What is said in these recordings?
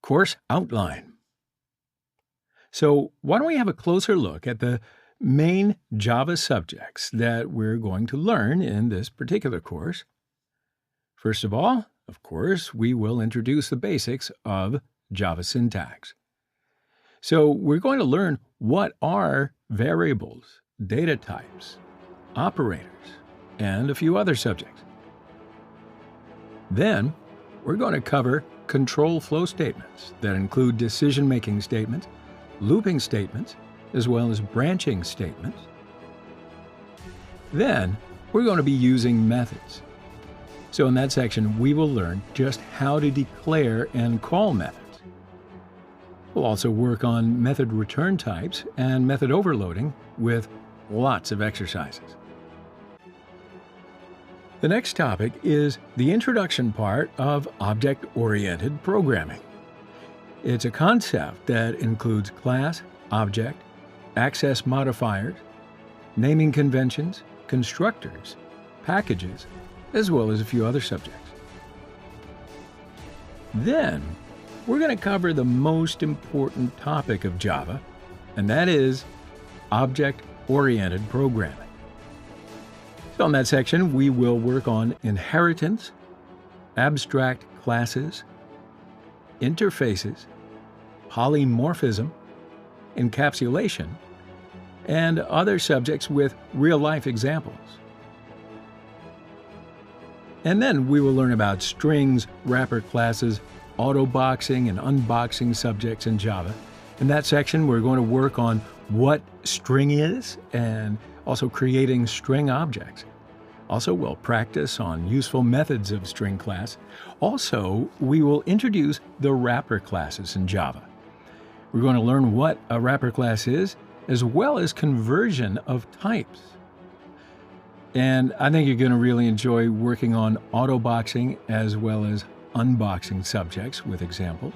Course outline. So why don't we have a closer look at the main Java subjects that we're going to learn in this particular course. First of all, of course, we will introduce the basics of Java syntax. So we're going to learn what are variables, data types, operators, and a few other subjects. Then we're going to cover control flow statements that include decision-making statements, looping statements, as well as branching statements. Then we're going to be using methods. So in that section, we will learn just how to declare and call methods. We'll also work on method return types and method overloading with lots of exercises. The next topic is the introduction part of object-oriented programming. It's a concept that includes class, object, access modifiers, naming conventions, constructors, packages, as well as a few other subjects. Then, we're going to cover the most important topic of Java, and that is object-oriented programming. So in that section, we will work on inheritance, abstract classes, interfaces, polymorphism, encapsulation, and other subjects with real-life examples. And then we will learn about strings, wrapper classes, autoboxing and unboxing subjects in Java. In that section, we're going to work on what string is and also creating string objects. Also, we'll practice on useful methods of string class. Also, we will introduce the wrapper classes in Java. We're going to learn what a wrapper class is, as well as conversion of types. And I think you're going to really enjoy working on autoboxing as well as unboxing subjects with examples.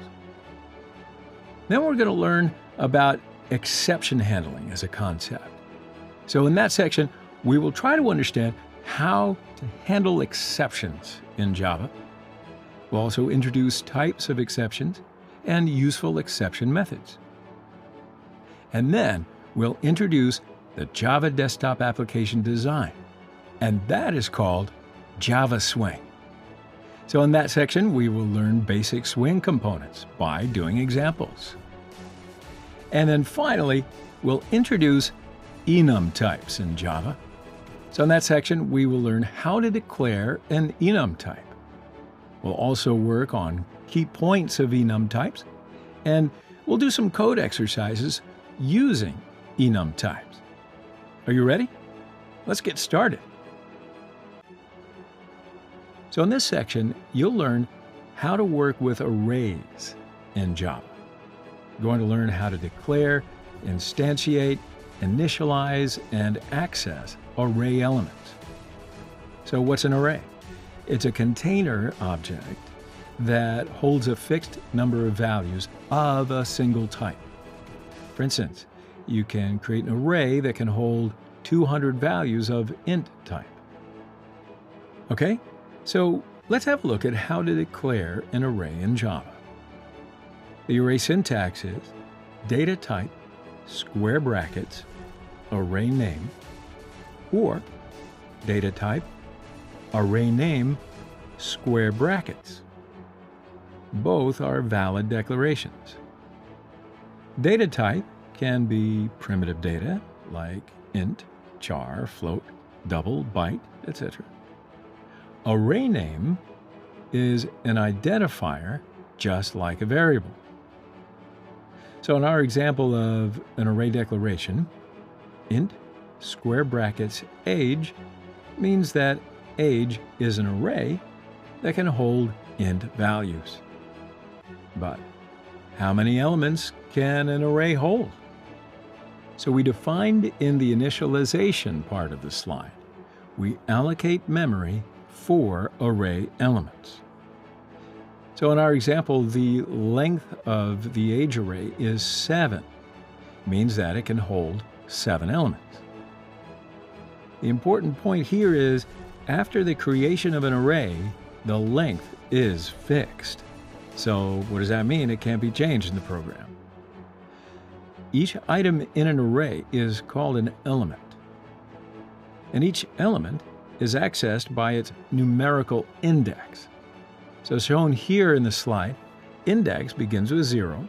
Then we're going to learn about exception handling as a concept. So in that section, we will try to understand how to handle exceptions in Java. We'll also introduce types of exceptions and useful exception methods. And then we'll introduce the Java desktop application design, and that is called Java Swing. So in that section, we will learn basic Swing components by doing examples. And then finally, we'll introduce enum types in Java. So in that section, we will learn how to declare an enum type. We'll also work on key points of enum types, and we'll do some code exercises using enum types. Are you ready? Let's get started. So in this section, you'll learn how to work with arrays in Java. You're going to learn how to declare, instantiate, initialize, and access array elements. So what's an array? It's a container object that holds a fixed number of values of a single type. For instance, you can create an array that can hold 200 values of int type. Okay, so let's have a look at how to declare an array in Java. The array syntax is data type, square brackets, array name, or data type, array name, square brackets. Both are valid declarations. Data type can be primitive data like int, char, float, double, byte, etc. Array name is an identifier just like a variable. So in our example of an array declaration, int square brackets age means that age is an array that can hold int values. But how many elements can an array hold? So we defined in the initialization part of the slide, we allocate memory for array elements. So in our example, the length of the age array is 7, means that it can hold 7 elements. The important point here is, after the creation of an array, the length is fixed. So what does that mean? It can't be changed in the program. Each item in an array is called an element, and each element is accessed by its numerical index. So shown here in the slide, index begins with 0.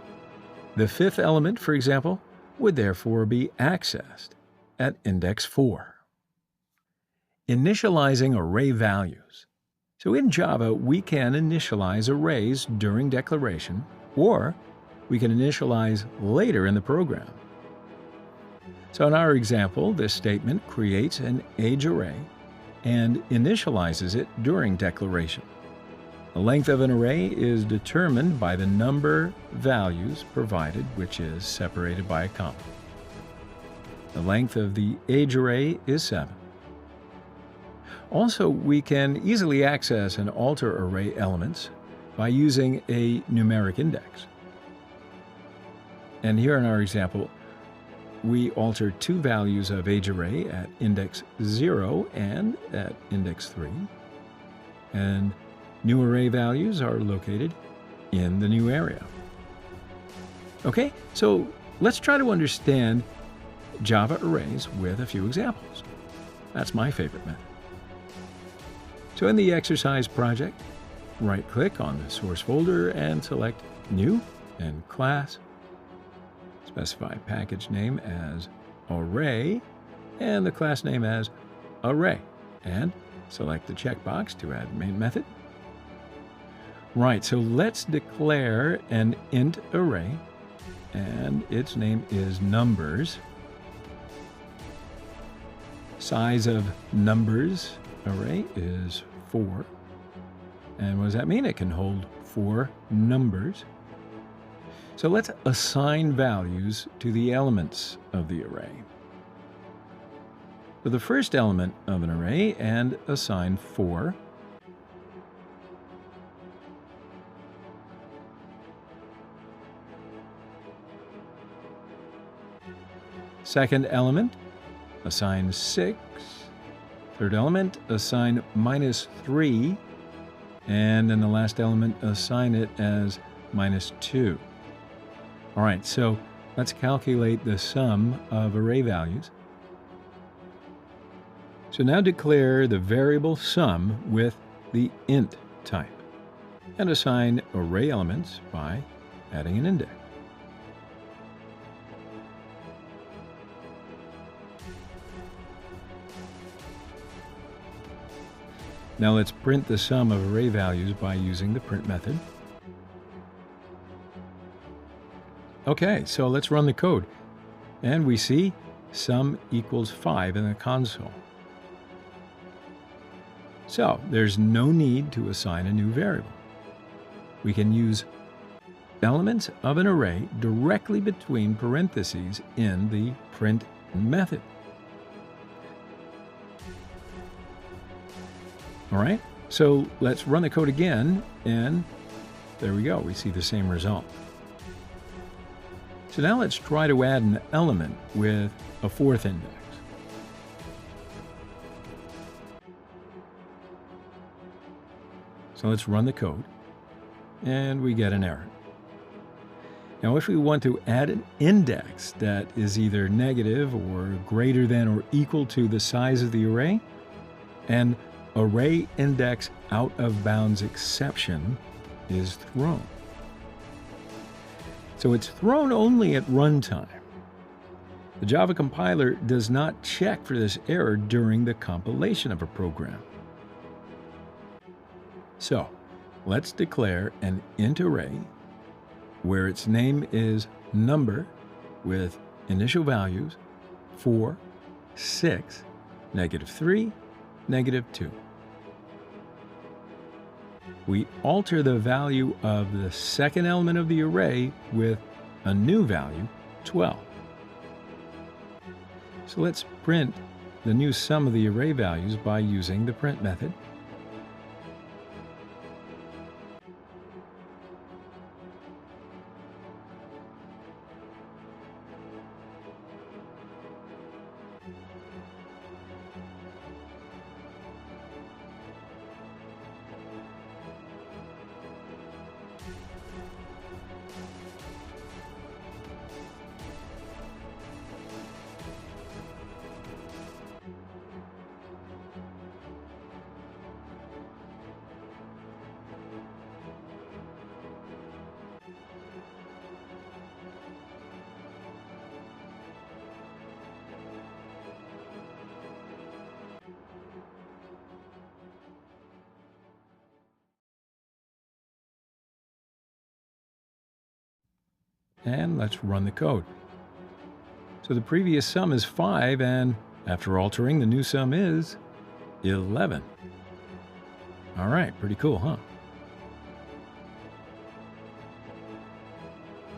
The fifth element, for example, would therefore be accessed at index 4. Initializing array values. So in Java, we can initialize arrays during declaration, or we can initialize later in the program. So in our example, this statement creates an age array and initializes it during declaration. The length of an array is determined by the number values provided, which is separated by a comma. The length of the age array is 7. Also, we can easily access and alter array elements by using a numeric index. And here in our example, we alter 2 values of age array at index 0 and at index 3. And new array values are located in the new area. Okay, so let's try to understand Java arrays with a few examples. That's my favorite method. So in the exercise project, right-click on the source folder and select New and Class. Specify package name as Array and the class name as Array, and select the checkbox to add main method. Right, so let's declare an int array, and its name is numbers. Size of numbers array is 4. And what does that mean? It can hold 4 numbers. So let's assign values to the elements of the array. For the first element of an array, and assign 4. Second element, assign 6. Third element, assign -3. And then the last element, assign it as -2. All right, so let's calculate the sum of array values. So now declare the variable sum with the int type, and assign array elements by adding an index. Now let's print the sum of array values by using the print method. Okay, so let's run the code. And we see sum equals 5 in the console. So there's no need to assign a new variable. We can use elements of an array directly between parentheses in the print method. All right, so let's run the code again, and there we go. We see the same result. So now let's try to add an element with a 4th index. So let's run the code, and we get an error. Now if we want to add an index that is either negative or greater than or equal to the size of the array, an array index out of bounds exception is thrown. So it's thrown only at runtime. The Java compiler does not check for this error during the compilation of a program. So let's declare an int array where its name is number with initial values 4, 6, -3, -2. We alter the value of the second element of the array with a new value, 12. So let's print the new sum of the array values by using the print method. And let's run the code. So the previous sum is 5, and after altering, the new sum is 11. All right, pretty cool, huh?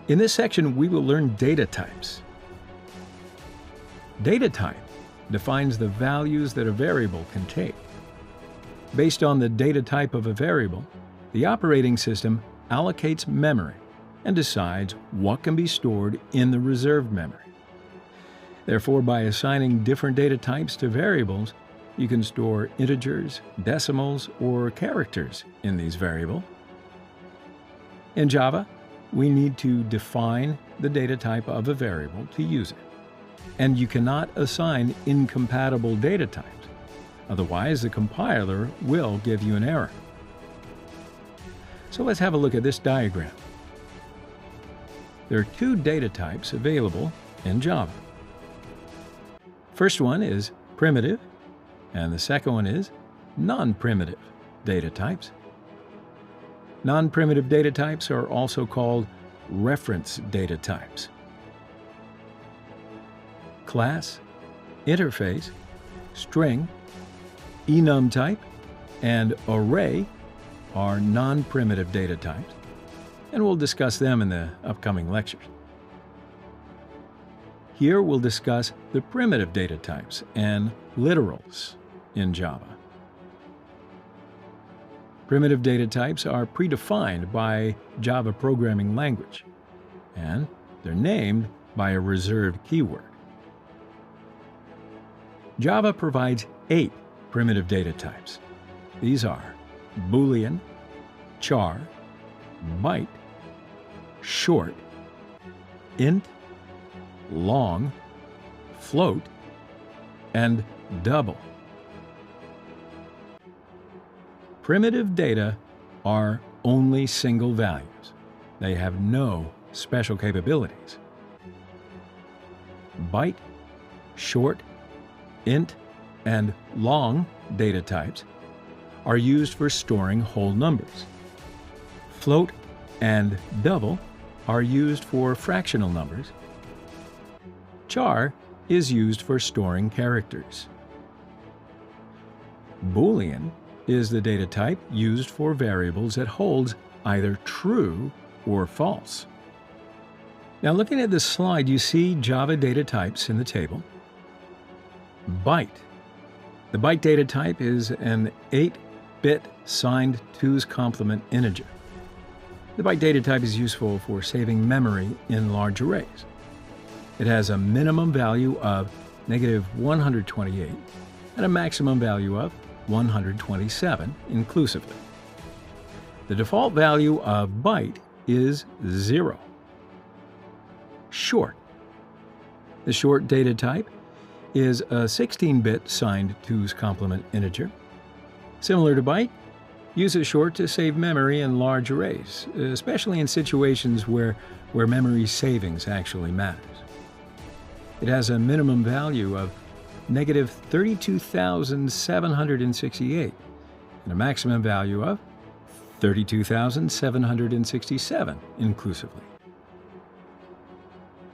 In this section, we will learn data types. Data type defines the values that a variable can take. Based on the data type of a variable, the operating system allocates memory and decides what can be stored in the reserved memory. Therefore, by assigning different data types to variables, you can store integers, decimals, or characters in these variables. In Java, we need to define the data type of a variable to use it. And you cannot assign incompatible data types. Otherwise, the compiler will give you an error. So let's have a look at this diagram. There are two data types available in Java. First one is primitive, and the second one is non-primitive data types. Non-primitive data types are also called reference data types. Class, interface, string, enum type, and array are non-primitive data types, and we'll discuss them in the upcoming lectures. Here we'll discuss the primitive data types and literals in Java. Primitive data types are predefined by Java programming language, and they're named by a reserved keyword. Java provides 8 primitive data types. These are Boolean, char, byte, short, int, long, float, and double. Primitive data are only single values. They have no special capabilities. Byte, short, int, and long data types are used for storing whole numbers. Float and double are used for fractional numbers. Char is used for storing characters. Boolean is the data type used for variables that holds either true or false. Now, looking at this slide, you see Java data types in the table. Byte. The byte data type is an 8-bit signed 2's complement integer. The byte data type is useful for saving memory in large arrays. It has a minimum value of -128 and a maximum value of 127 inclusively. The default value of byte is 0. Short. The short data type is a 16-bit signed 2's complement integer. Similar to byte, uses short to save memory in large arrays, especially in situations where memory savings actually matters. It has a minimum value of -32,768 and a maximum value of 32,767 inclusively.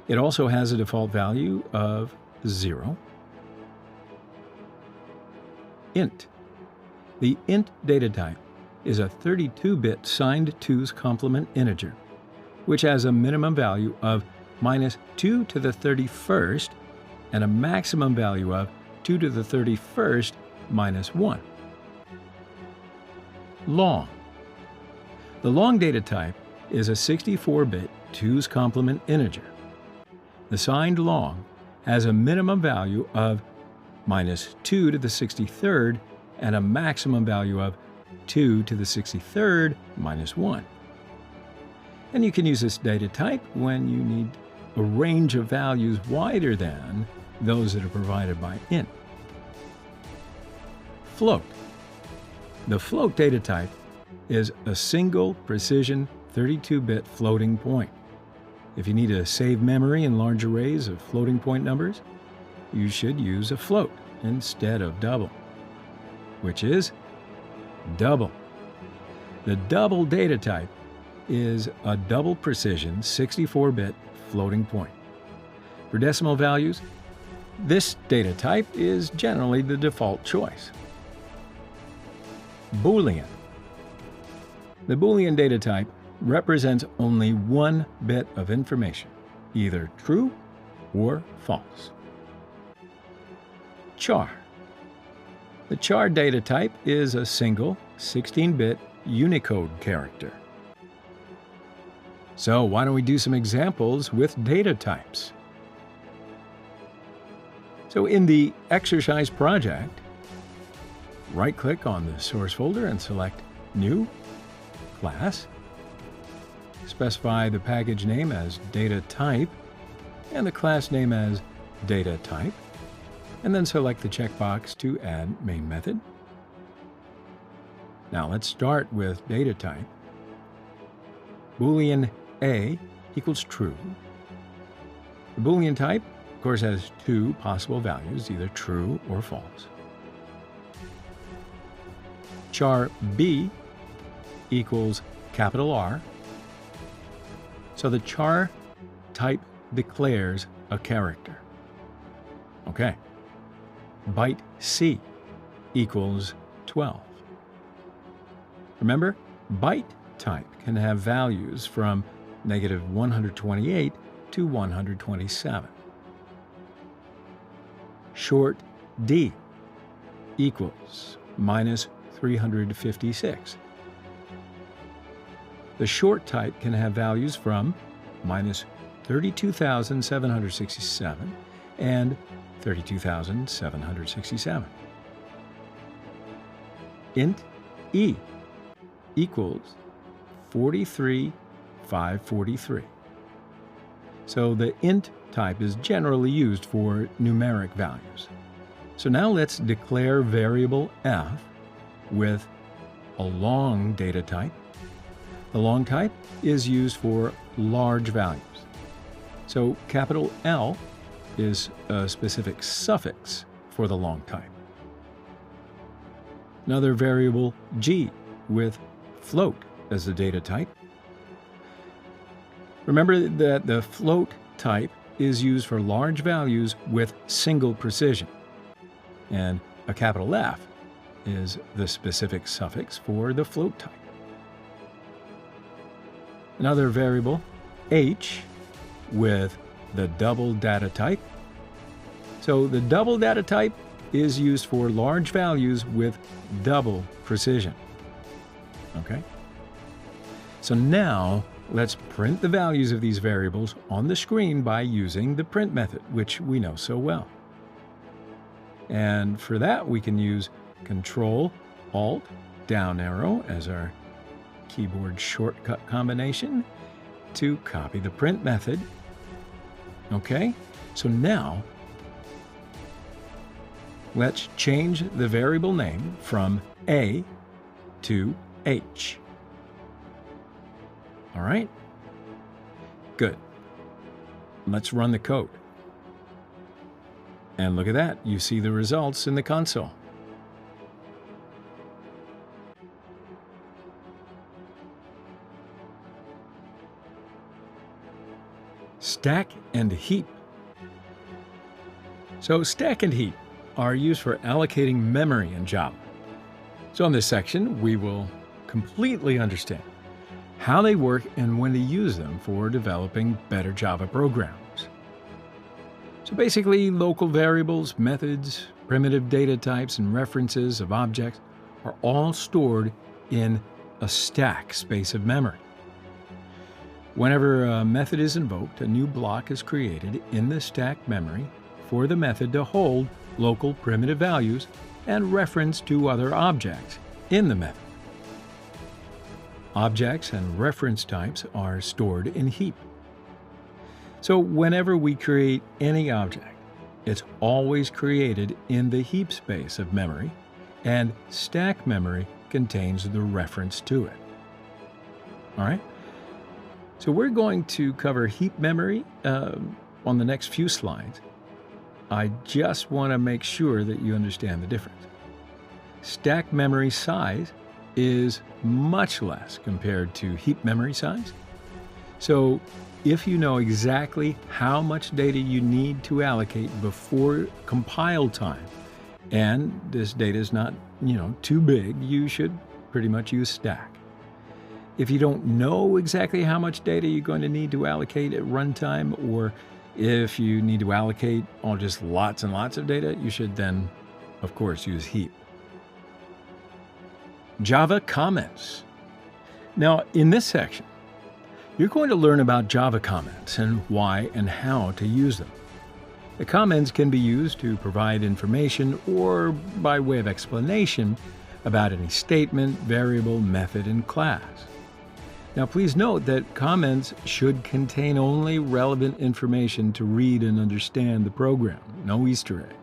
It also has a default value of 0. Int. The int data type is a 32-bit signed 2's complement integer, which has a minimum value of -2 to the 31st and a maximum value of 2 to the 31st minus 1. Long. The long data type is a 64-bit 2's complement integer. The signed long has a minimum value of -2 to the 63rd and a maximum value of 2 to the 63rd minus 1. And you can use this data type when you need a range of values wider than those that are provided by int. Float. The float data type is a single precision 32-bit floating point. If you need to save memory in large arrays of floating point numbers, you should use a float instead of double, which is double. The double data type is a double precision 64-bit floating point. For decimal values, this data type is generally the default choice. Boolean. The Boolean data type represents only one bit of information, either true or false. Char. The char data type is a single 16-bit Unicode character. So why don't we do some examples with data types? So in the exercise project, right-click on the source folder and select New, Class. Specify the package name as data type and the class name as data type, and then select the checkbox to add main method. Now let's start with data type. Boolean A equals true. The Boolean type, of course, has two possible values, either true or false. Char B equals capital R. So the char type declares a character. Okay. Byte C equals 12. Remember, byte type can have values from -128 to 127. Short D equals -356. The short type can have values from -32,767 and 32,767. Int E equals 43,543. So the int type is generally used for numeric values. So now let's declare variable f with a long data type. The long type is used for large values. So capital L is a specific suffix for the long type. Another variable G with float as the data type. Remember that the float type is used for large values with single precision, and a capital F is the specific suffix for the float type. Another variable H with the double data type. So the double data type is used for large values with double precision. Okay? So now let's print the values of these variables on the screen by using the print method, which we know so well. And for that, we can use Control, Alt, down arrow as our keyboard shortcut combination to copy the print method. Okay, so now let's change the variable name from A to H. All right, good. Let's run the code. And look at that, you see the results in the console. Stack and heap. So stack and heap are used for allocating memory in Java. So in this section, we will completely understand how they work and when to use them for developing better Java programs. So basically, local variables, methods, primitive data types, and references of objects are all stored in a stack space of memory. Whenever a method is invoked, a new block is created in the stack memory for the method to hold local primitive values and reference to other objects in the method. Objects and reference types are stored in heap. So whenever we create any object, it's always created in the heap space of memory, and stack memory contains the reference to it. All right? So we're going to cover heap memory on the next few slides. I just want to make sure that you understand the difference. Stack memory size is much less compared to heap memory size. So if you know exactly how much data you need to allocate before compile time, and this data is not, too big, you should pretty much use stack. If you don't know exactly how much data you're going to need to allocate at runtime, or if you need to allocate just lots and lots of data, you should then, of course, use heap. Java comments. Now, in this section, you're going to learn about Java comments and why and how to use them. The comments can be used to provide information or by way of explanation about any statement, variable, method, and class. Now, please note that comments should contain only relevant information to read and understand the program, no Easter eggs.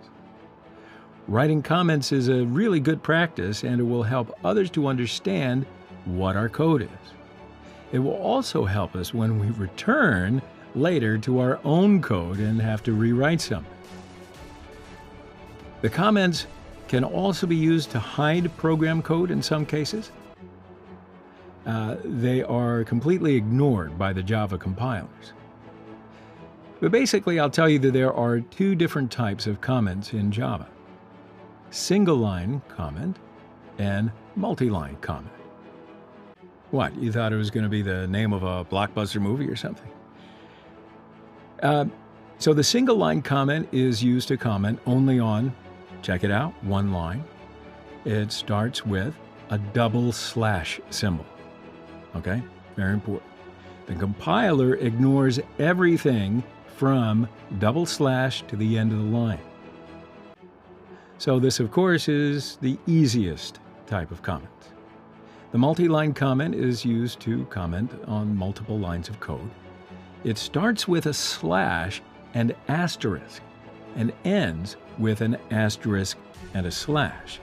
Writing comments is a really good practice, and it will help others to understand what our code is. It will also help us when we return later to our own code and have to rewrite something. The comments can also be used to hide program code in some cases. They are completely ignored by the Java compilers. But basically, I'll tell you that there are two different types of comments in Java: single-line comment and multi-line comment. What, you thought it was going to be the name of a blockbuster movie or something? So the single-line comment is used to comment only on, check it out, one line. It starts with a double slash symbol. Okay, very important. The compiler ignores everything from double slash to the end of the line. So this, of course, is the easiest type of comment. The multi-line comment is used to comment on multiple lines of code. It starts with a slash and asterisk and ends with an asterisk and a slash.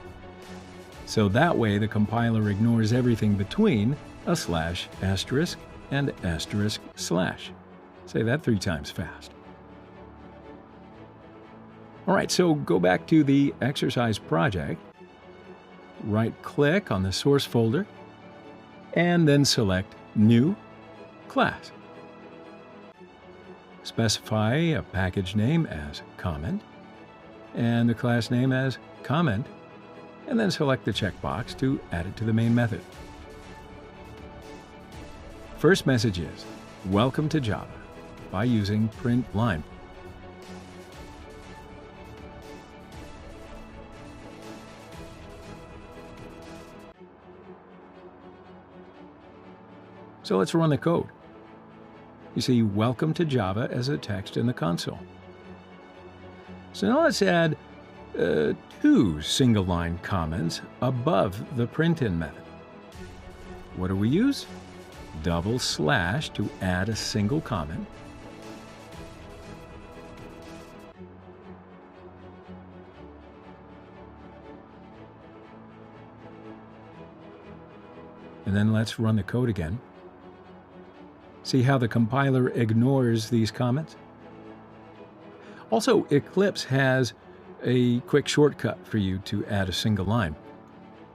So that way the compiler ignores everything between a slash, asterisk, and asterisk slash. Say that 3 times fast. All right, so go back to the exercise project, right-click on the source folder, and then select New Class. Specify a package name as comment, and the class name as comment, and then select the checkbox to add it to the main method. First message is, Welcome to Java, by using println. So let's run the code. You see Welcome to Java as a text in the console. So now let's add 2 single-line comments above the println method. What do we use? Double slash to add a single comment. And then let's run the code again. See how the compiler ignores these comments? Also, Eclipse has a quick shortcut for you to add a single line.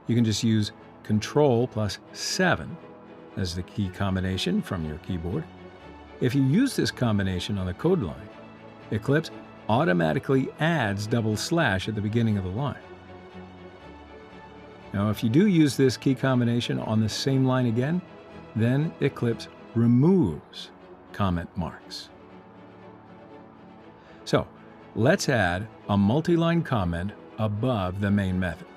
You can just use Control plus 7 as the key combination from your keyboard. If you use this combination on the code line, Eclipse automatically adds double slash at the beginning of the line. Now, if you do use this key combination on the same line again, then Eclipse removes comment marks. So, let's add a multi-line comment above the main method.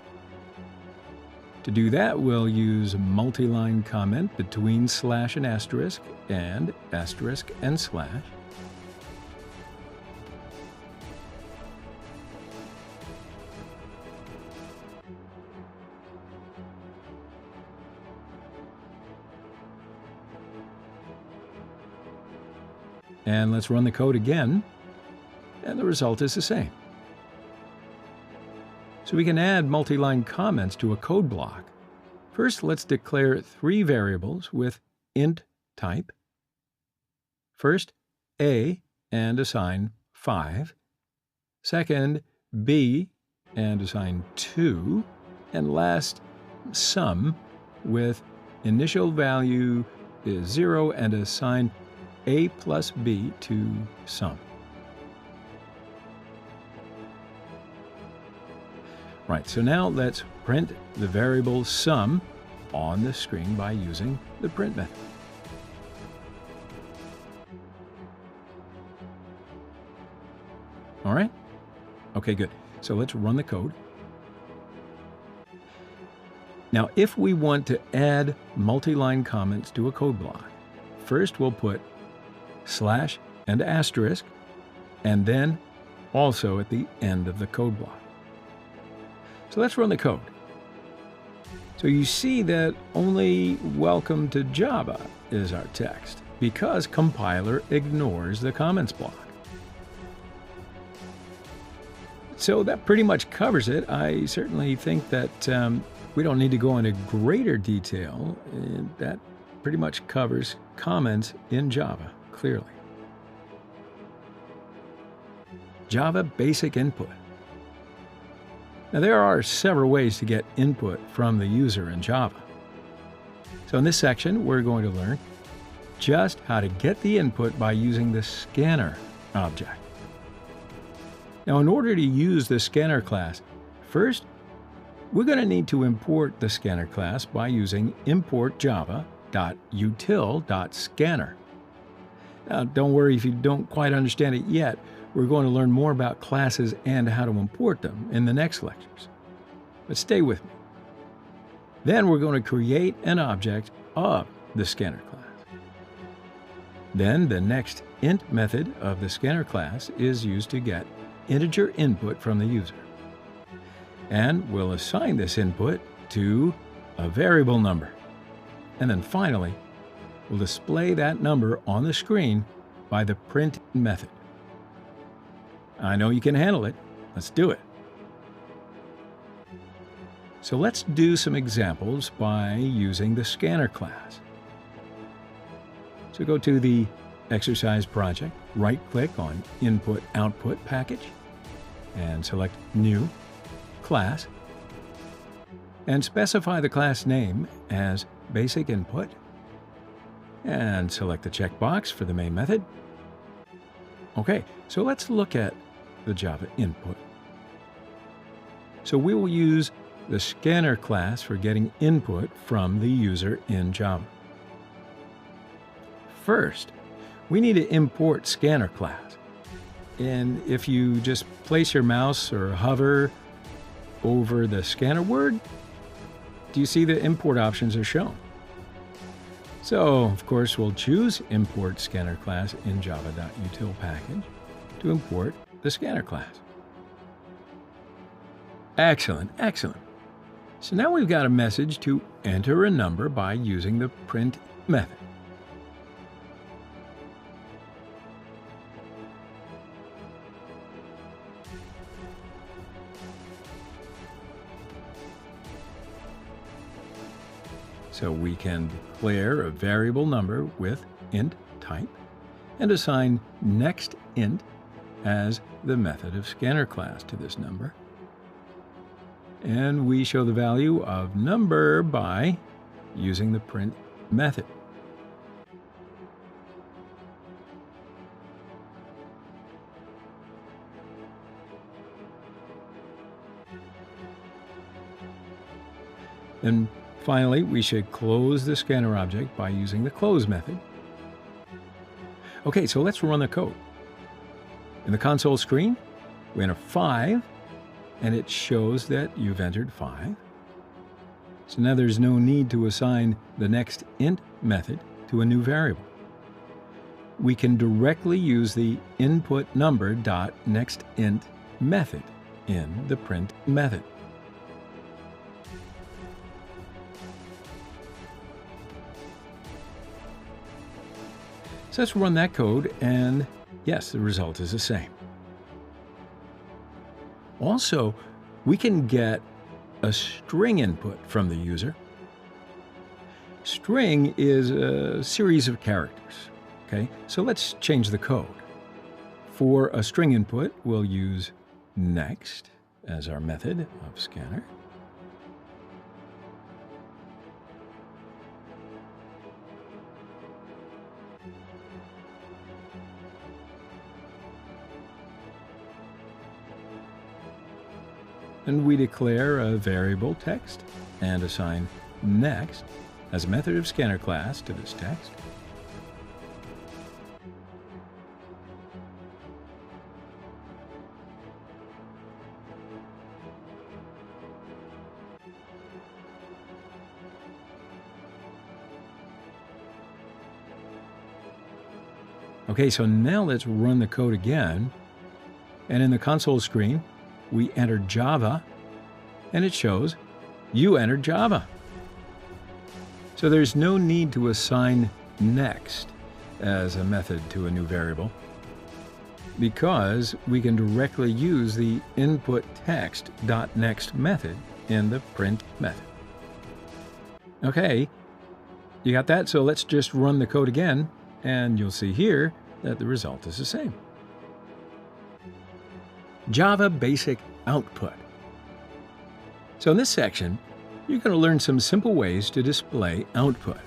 To do that, we'll use multi-line comment between slash and asterisk and slash. And let's run the code again, and the result is the same. So we can add multi-line comments to a code block. First, let's declare 3 variables with int type. First, a, and assign 5. Second, b, and assign 2. And last, sum, with initial value is 0 and assign a plus b to sum. Right, so now let's print the variable sum on the screen by using the print method. All right? Okay, good. So let's run the code. Now, if we want to add multi-line comments to a code block, first we'll put slash and asterisk, and then also at the end of the code block. So let's run the code. So you see that only welcome to Java is our text because compiler ignores the comments block. So that pretty much covers it. I certainly think that we don't need to go into greater detail. That pretty much covers comments in Java, clearly. Java basic input. Now, there are several ways to get input from the user in Java. So in this section, we're going to learn just how to get the input by using the scanner object. Now, in order to use the scanner class, first, we're going to need to import the scanner class by using import java.util.scanner. Now, don't worry if you don't quite understand it yet. We're going to learn more about classes and how to import them in the next lectures. But stay with me. Then we're going to create an object of the scanner class. Then the next int method of the scanner class is used to get integer input from the user. And we'll assign this input to a variable number. And then finally, we'll display that number on the screen by the print method. I know you can handle it. Let's do it. So let's do some examples by using the scanner class. So go to the exercise project, right-click on Input-Output package, and select New, Class, and specify the class name as Basic Input, and select the checkbox for the main method. Okay, so let's look at the Java input. So we will use the scanner class for getting input from the user in Java. First, we need to import scanner class. And if you just place your mouse or hover over the scanner word, do you see the import options are shown? So, of course, we'll choose Import Scanner Class in Java.util package to import the scanner class. Excellent, excellent. So now we've got a message to enter a number by using the print method. So we can declare a variable number with int type and assign next int as the method of scanner class to this number. And we show the value of number by using the print method. And finally, we should close the scanner object by using the close method. Okay, so let's run the code. In the console screen, we enter 5, and it shows that you've entered 5. So now there's no need to assign the next int method to a new variable. We can directly use the input number.nextInt method in the print method. So let's run that code, and yes, the result is the same. Also, we can get a string input from the user. String is a series of characters. Okay, so let's change the code. For a string input, we'll use next as our method of scanner. and we declare a variable text and assign next as a method of scanner class to this text. Okay, so now let's run the code again. And in the console screen, we enter Java, and it shows you entered Java. So there's no need to assign next as a method to a new variable, because we can directly use the input text.next method in the print method. Okay, you got that? So let's just run the code again, and you'll see here that the result is the same. Java basic output. So in this section, you're going to learn some simple ways to display output.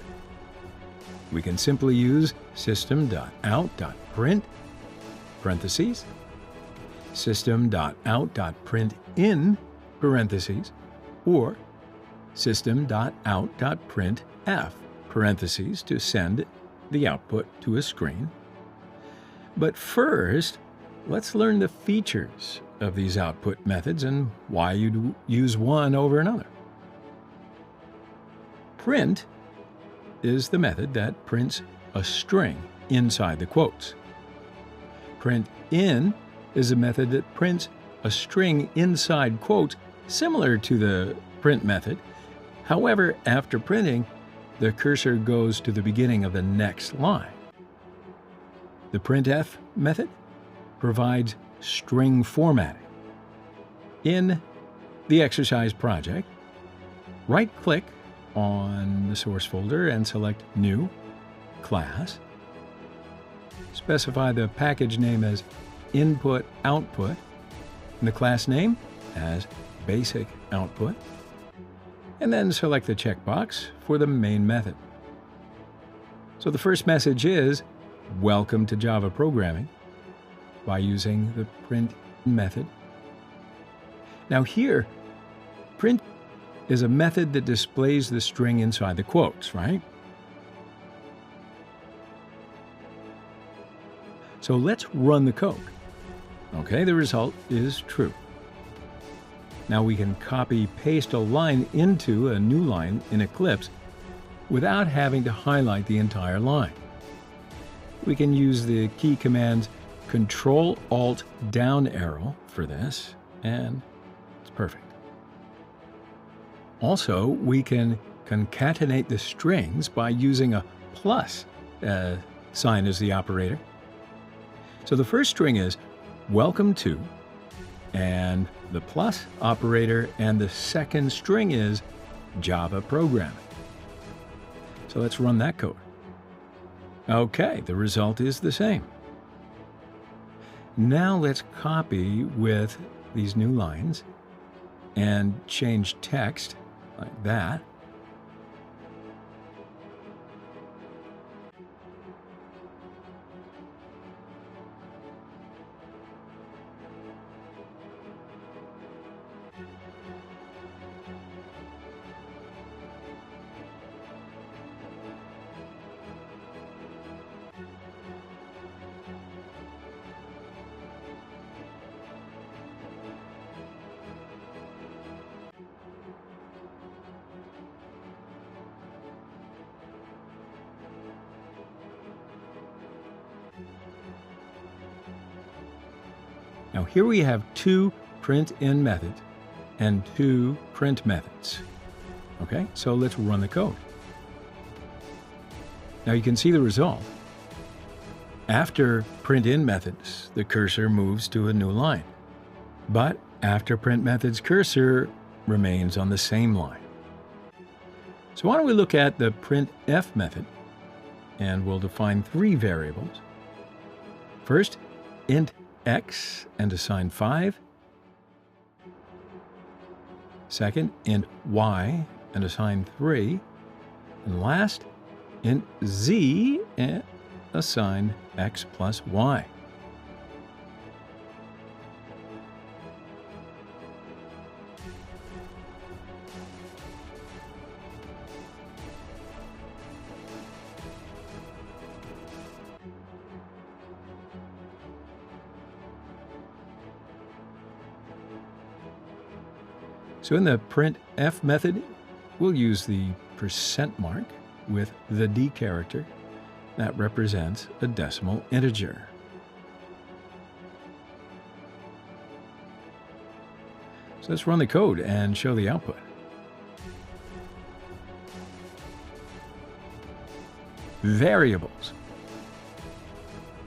We can simply use System.out.println, parentheses, System.out.println, parentheses, or System.out.printf, parentheses, to send the output to a screen. But first, let's learn the features of these output methods and why you'd use one over another. Print is the method that prints a string inside the quotes. Print in is a method that prints a string inside quotes similar to the print method. However, after printing, the cursor goes to the beginning of the next line. The printf method provides string formatting. In the exercise project, right-click on the source folder and select New, Class. Specify the package name as Input Output and the class name as Basic Output, and then select the checkbox for the main method. So the first message is, "Welcome to Java Programming," by using the print method. Now here, print is a method that displays the string inside the quotes, right? So let's run the code. Okay, the result is true. Now we can copy-paste a line into a new line in Eclipse without having to highlight the entire line. We can use the key commands Control-Alt-Down arrow for this, and it's perfect. Also, we can concatenate the strings by using a plus sign as the operator. So the first string is "Welcome to," and the plus operator, and the second string is Java Programming. So let's run that code. Okay, the result is the same. Now let's copy with these new lines and change text like that. Now here we have two print-in methods and two print methods. Okay, so let's run the code. Now you can see the result. After print-in methods, the cursor moves to a new line. But after print methods, cursor remains on the same line. So why don't we look at the printf method, and we'll define three variables. First, int x and assign 5. Second, int y and assign 3. And last, int z and assign x plus y. So in the printf method, we'll use the percent mark with the D character that represents a decimal integer. So let's run the code and show the output. Variables.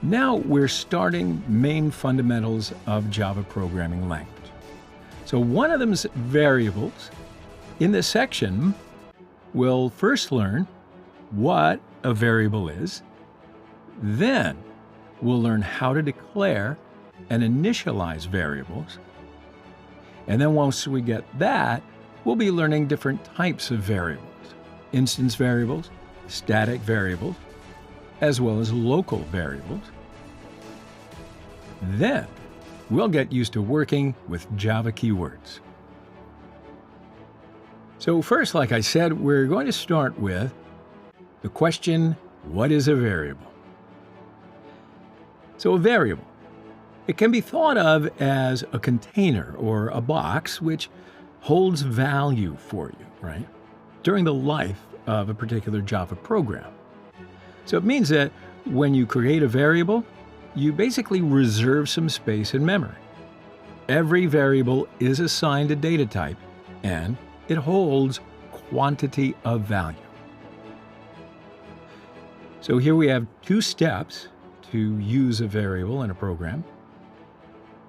Now we're starting main fundamentals of Java programming language. So one of them's variables. In this section, we'll first learn what a variable is. Then we'll learn how to declare and initialize variables. And then once we get that, we'll be learning different types of variables. Instance variables, static variables, as well as local variables. Then we'll get used to working with Java keywords. So first, like I said, we're going to start with the question, what is a variable? So a variable, it can be thought of as a container or a box which holds value for you, right? During the life of a particular Java program. So it means that when you create a variable, you basically reserve some space in memory. Every variable is assigned a data type, and it holds quantity of value. So here we have two steps to use a variable in a program.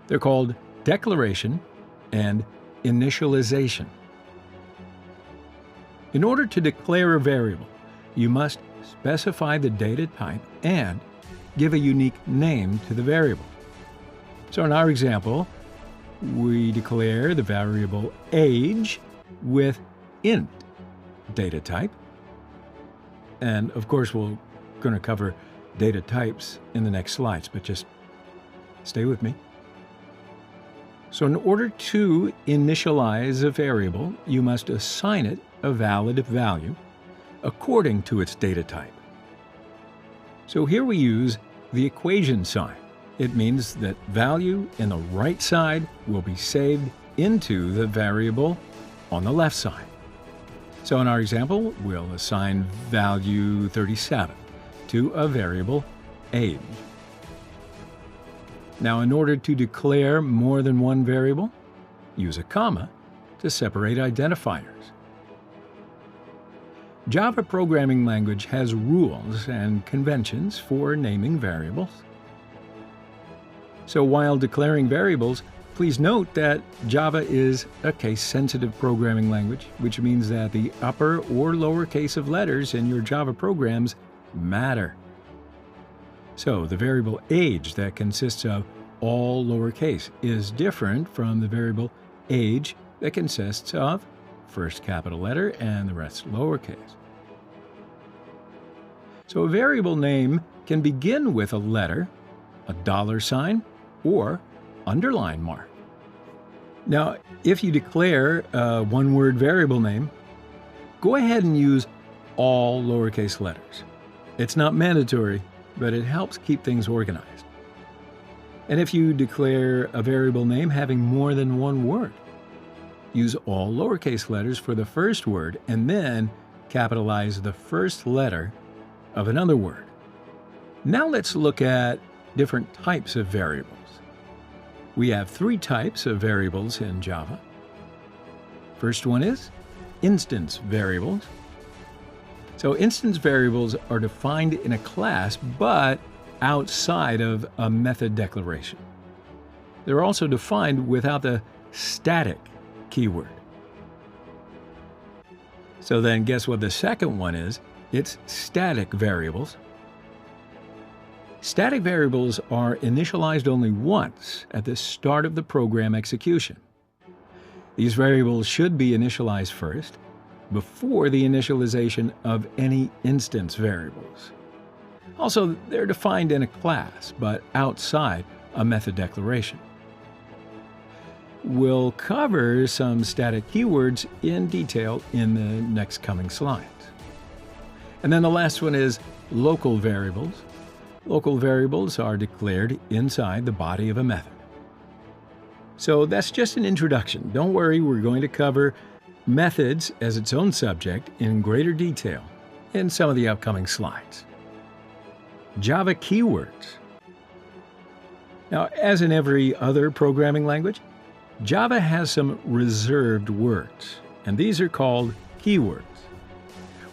They're called declaration and initialization. In order to declare a variable, you must specify the data type and give a unique name to the variable. So in our example, we declare the variable age with int data type. And of course, we're going to cover data types in the next slides, but just stay with me. So in order to initialize a variable, you must assign it a valid value according to its data type. So here we use the equation sign. It means that value in the right side will be saved into the variable on the left side. So in our example, we'll assign value 37 to a variable age. Now, in order to declare more than one variable, use a comma to separate identifiers. Java programming language has rules and conventions for naming variables. So while declaring variables, please note that Java is a case-sensitive programming language, which means that the upper or lower case of letters in your Java programs matter. So the variable age that consists of all lowercase is different from the variable age that consists of first capital letter and the rest lowercase. So a variable name can begin with a letter, a $sign, or underline mark. Now, if you declare a one-word variable name, go ahead and use all lowercase letters. It's not mandatory, but it helps keep things organized. And if you declare a variable name having more than one word, use all lowercase letters for the first word and then capitalize the first letter of another word. Now let's look at different types of variables. We have three types of variables in Java. First one is instance variables. So instance variables are defined in a class, but outside of a method declaration. They're also defined without the static keyword. So then guess what the second one is? It's static variables. Static variables are initialized only once at the start of the program execution. These variables should be initialized first, before the initialization of any instance variables. Also, they're defined in a class, but outside a method declaration. We'll cover some static keywords in detail in the next coming slides. And then the last one is local variables. Local variables are declared inside the body of a method. So that's just an introduction. Don't worry, we're going to cover methods as its own subject in greater detail in some of the upcoming slides. Java keywords. Now, as in every other programming language, Java has some reserved words, and these are called keywords.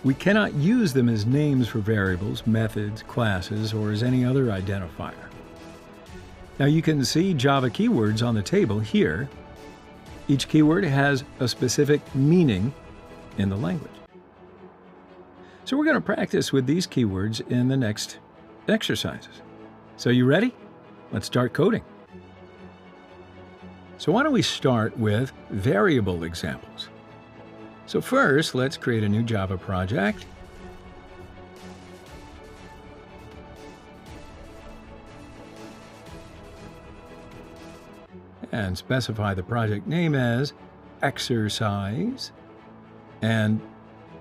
We cannot use them as names for variables, methods, classes, or as any other identifier. Now you can see Java keywords on the table here. Each keyword has a specific meaning in the language. So we're going to practice with these keywords in the next exercises. So you ready? Let's start coding. So why don't we start with variable examples? So first, let's create a new Java project. And specify the project name as exercise. And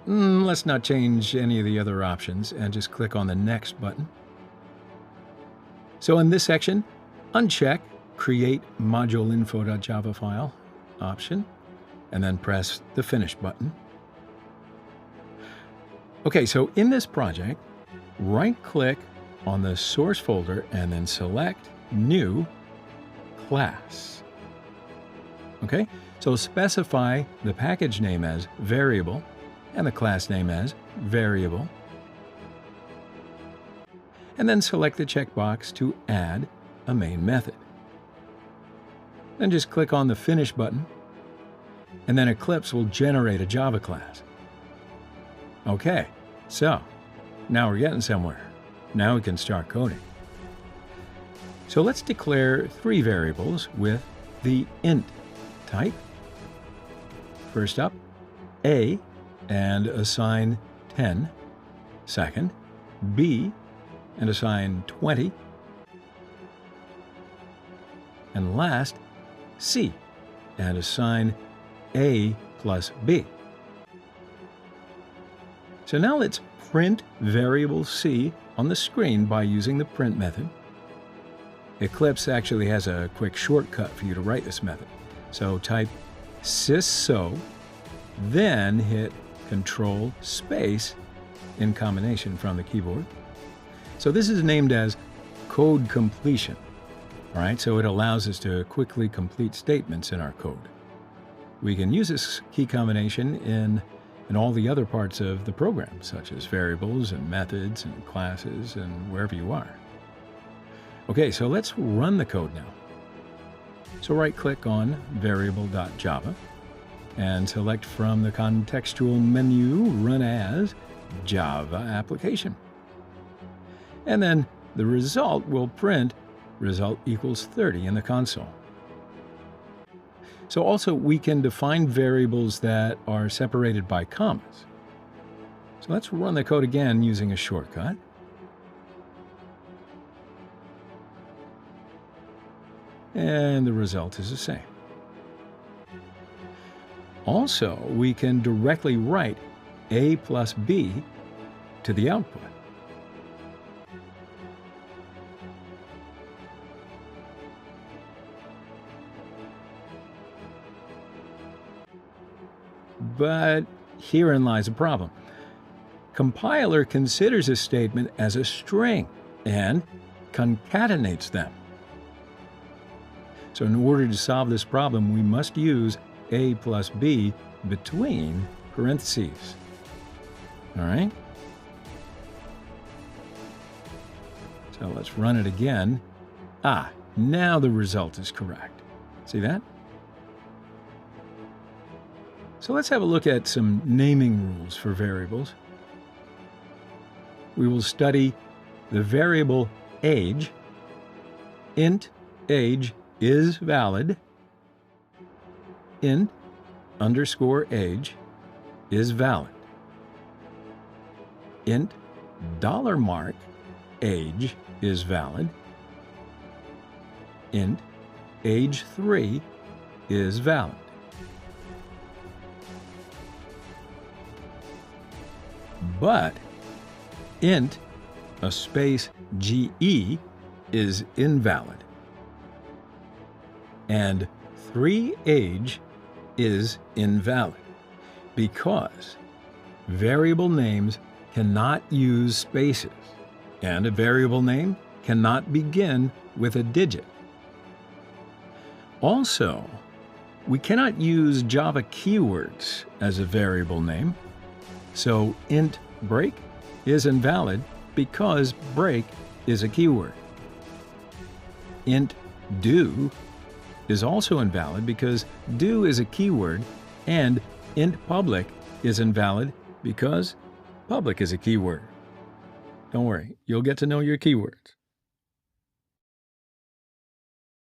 let's not change any of the other options and just click on the next button. So in this section, uncheck Create Module Info.java file option, and then press the Finish button. Okay, so in this project, right-click on the source folder and then select New Class. Okay, so specify the package name as variable and the class name as variable. And then select the checkbox to add a main method. Then just click on the Finish button, and then Eclipse will generate a Java class. Okay, so now we're getting somewhere. Now we can start coding. So let's declare 3 variables with the int type. First up, A, and assign 10. Second, B, and assign 20. And last, C, and assign A plus B. So now let's print variable C on the screen by using the print method. Eclipse actually has a quick shortcut for you to write this method. So type sys_so, then hit Control space in combination from the keyboard. So this is named as code completion. All right, so it allows us to quickly complete statements in our code. We can use this key combination in all the other parts of the program, such as variables and methods and classes and wherever you are. Okay, so let's run the code now. So right-click on variable.java and select from the contextual menu Run as Java Application. And then the result will print result equals 30 in the console. So also we can define variables that are separated by commas. So let's run the code again using a shortcut. And the result is the same. Also, we can directly write A plus B to the output. But herein lies a problem. Compiler considers a statement as a string and concatenates them. So in order to solve this problem, we must use A plus B between parentheses. All right? So let's run it again. Now the result is correct. See that? So let's have a look at some naming rules for variables. We will study the variable age. Int age is valid. Int underscore age is valid. Int $mark age is valid. Int age3 is valid. But int a space GE is invalid. And 3age is invalid because variable names cannot use spaces, and a variable name cannot begin with a digit. Also, we cannot use Java keywords as a variable name, so int break is invalid because break is a keyword. Int do is also invalid because do is a keyword, and int public is invalid because public is a keyword. Don't worry, you'll get to know your keywords.